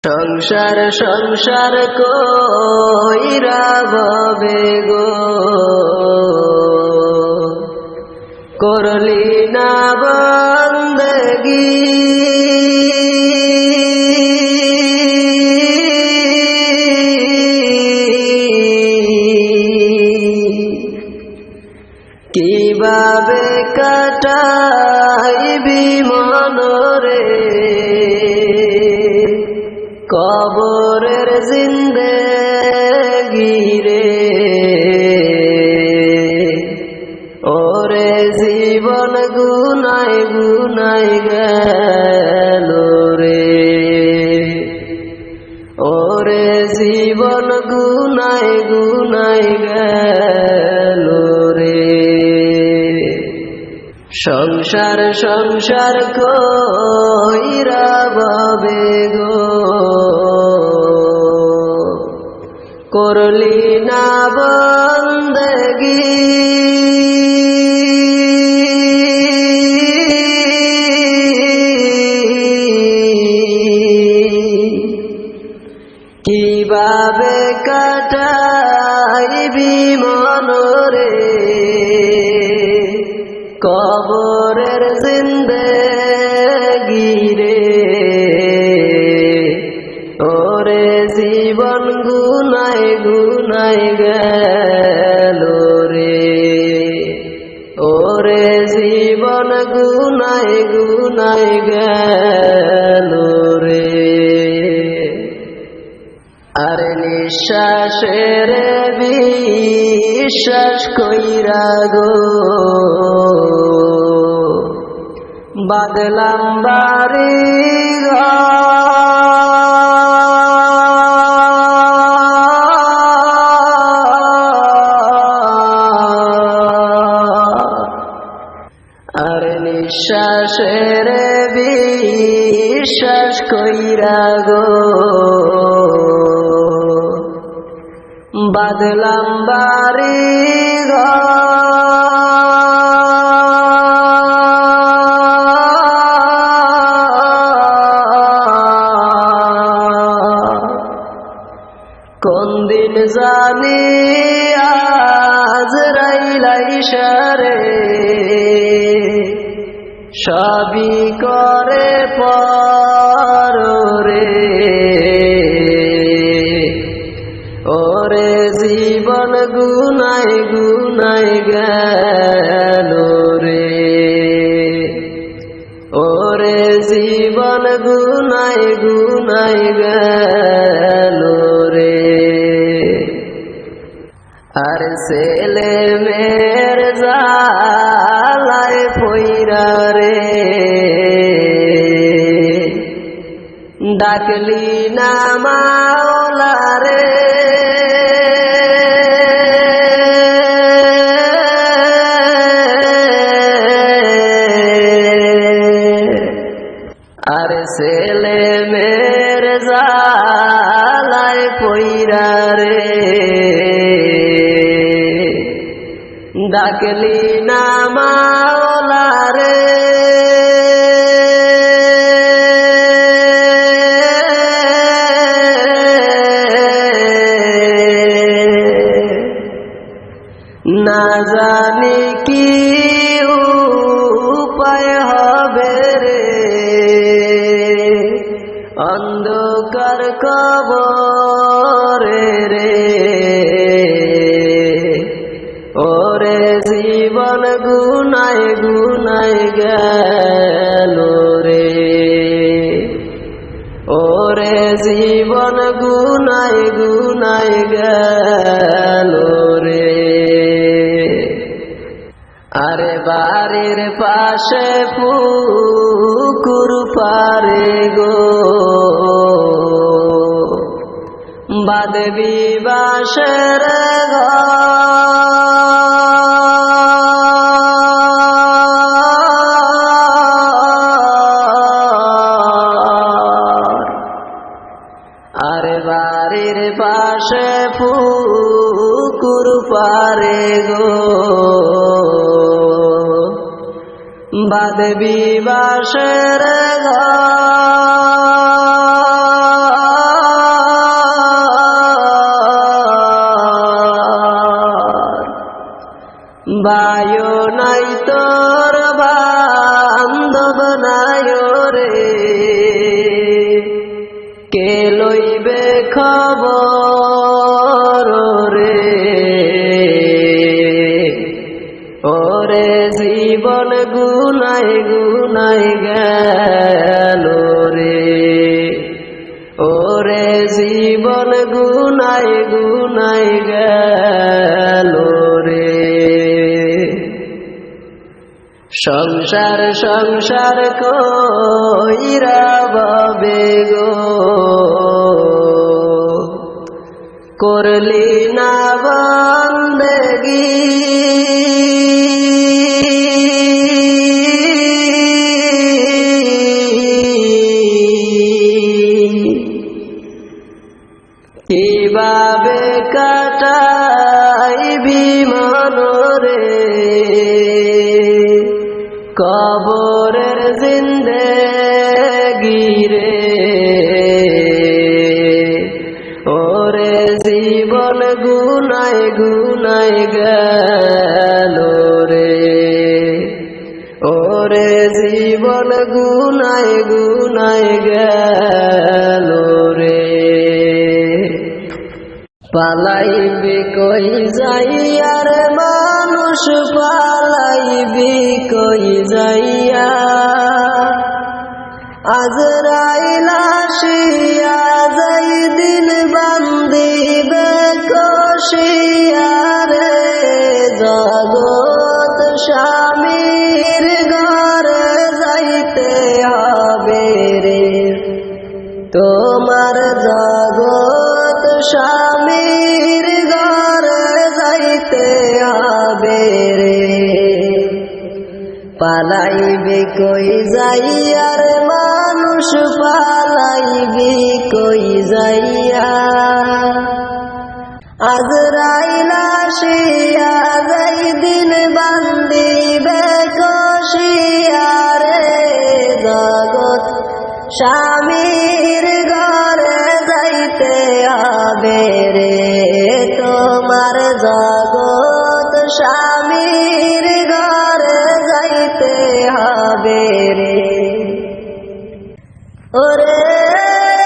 সংসার সংসার কইরা ভবে গো করলি না বন্দেগি কিভাবে কাটাইবি মনরে কবরের জিন্দেগি রে ওরে জীবন গুনাই গুনাই গেল রে ওরে জীবন গুনাই গুনাই গেল রে সংসার সংসার কইরা ভবে গো করলি না বন্দেগি কিভাবে কাটাইবি মনরে কবরের জিন্দেগি রে ওরে জীবন গুনাই গুনাই গেল রে ওরে জীবন গুনাই গুনাই গেল রে আরে নিঃশ্বাসের বিশ্বাস কইরা গো বাদলাম বাড়ি আরে নিঃশ্বাসের বিশ্বাস কইরা গো বাদলাম বাড়ি কোন দিন জানি আজরাইল ইশারে সবই করে পরে ওরে জীবন গুনাই গুনাই গেল রে ওরে জীবন গুনাই গুনাই গেল রে আর ছেলে মেয়ের জালায় পইরা রে ডাকলি না মাওলা রে আর ছেলে মেয়ের জালায় পইরা রে ডাকলি না মাওলা রে না জানি কি উপায় হবে রে অন্ধকার কবরে রে ওরে জীবন গুনাই গুনাই গেল রে ওরে জীবন গুনাই গুনাই গেল রে আরে বাড়ির পাশে পুকুর পারে গো বাঁধবি বাঁশের আরে বাড়ির পাশে পুকুর পারে গো বাঁধবি বাঁশের ঘর বায়ু নাই তোর বান্ধব নাই রে, কে লইবে খবর রে, ওরে জীবন গুনাই গুনাই গেল রে, ওরে জীবন গুনাই গুনাই গেল রে। সংসার সংসার কইরা বাবে গো, করলি না বন্দেগি, কিভাবে কাটাইবি মনরে, কবরের জিন্দেগি রে, ওরে জীবন গুনাই গুনাই গেল রে, ওরে জীবন গুনাই গুনাই গেল রে। পালাইবি কই যাইয়া রে মানুষ, পালাইবি কই যাইয়া, আজরাইল আসিয়া যাই দিন বান্দিবে কষিয়া রে, জগৎ স্বামীর ঘরে যাইতে হবে রে, তোমার জগৎ স্বামীর ঘরে যাইতে হবে রে। পালাইবি কই যাইয়া রে মানুষ, পালাইবি কই যাইয়া, আজরাইল আসিয়া যাই দিন বান্দিবে কষিয়া রে, জগৎ স্বামীর ঘরে যাইতে হবে রে, তোমার জগৎ স্বামীর ঘরে যাইতে হবে রে। ওরে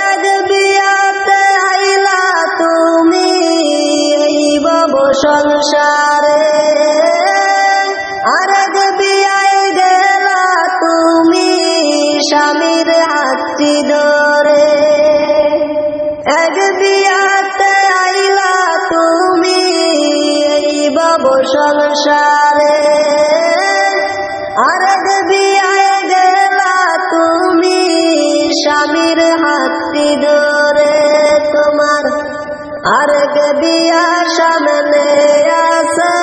আজ বিয়াতে আইলা তুমি এই ভব সংসারে, আর আজ বিয়ায় গেলা তুমি স্বামীর হাতটি ধরে, এক বিয়াতে আইলা তুমি এই ভব সংসারে, আর এক বিয়ায় গেলা তুমি স্বামীর হাতটি ধরে, তোমার আরেক বিয়া সামনে আছে,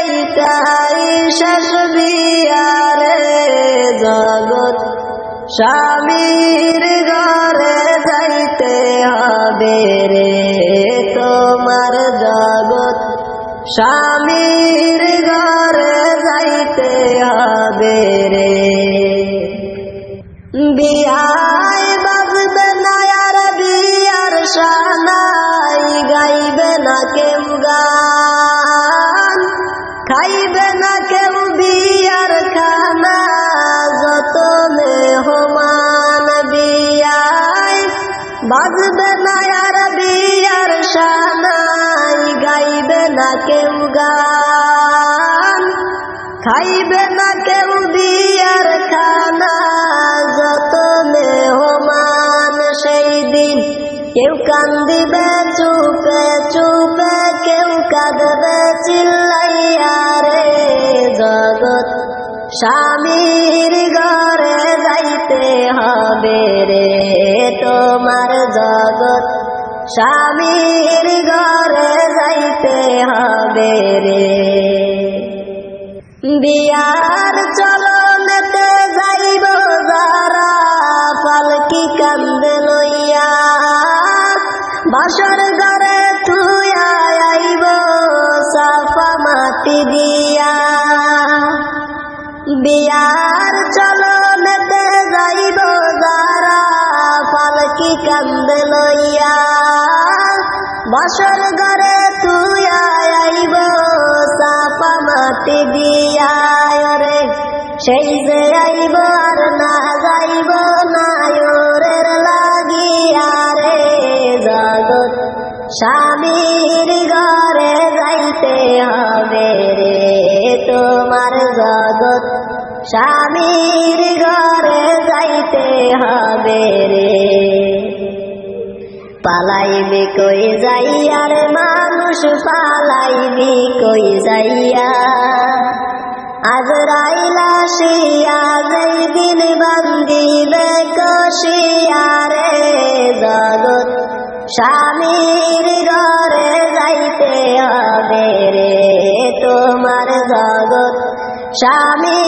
এইটাই শেষ বিয়া রে, জগৎ স্বামীর ঘরে যাইতে হবে রে, তোমার জগৎ স্বামীর ঘরে যাইতে হবে রে। বিয়ায় বাজবে না আর বিয়ার শানাই, গাইবে না কেউ গান, খাইবে না কেউ বিয়ার খানা, যত মেহমান বিয়ায় বাজবে না আর বিয়ার শানাই, গাইবে না কেউ গান, খাইবে না কেউ বিয়ার খানা, যত মেহমান সেই দিন কেউ কান্দিবে চুপে চুপে, কেউ কাঁদবে চিল্লাইয়া রে, জগৎ স্বামীর ঘরে যাইতে হবে রে, তোমার জগৎ স্বামীর ঘরে যাইতে হবে রে। বিয়ার চলনেতে যাইব যারা, পালকি কান্দে লইয়া, বাসর ঘরে থুয়া আইব সাফা মাটি দিয়া, বিয়ার চলনেতে যাইব যারা, পালকি কান্দে লইয়া, বাসর ঘরে থুয়া আইব সাফা মাটি মাটি দিয়া রে সেই যে আইব আর না যাইব না ওরের লাগিয়া রে জগৎ স্বামীর ঘরে যাইতে হবে রে তোমার জগৎ স্বামীর ঘরে যাইতে হবে রে পালাইবি কই যাইয়া রে মানুষ পালাইবি কই যাইয়া আজরাইল আসিয়া যেই দিন বান্দিবে কষিয়া রে জগৎ স্বামীর ঘরে যাইতে হবে রে তোমার জগৎ স্বামী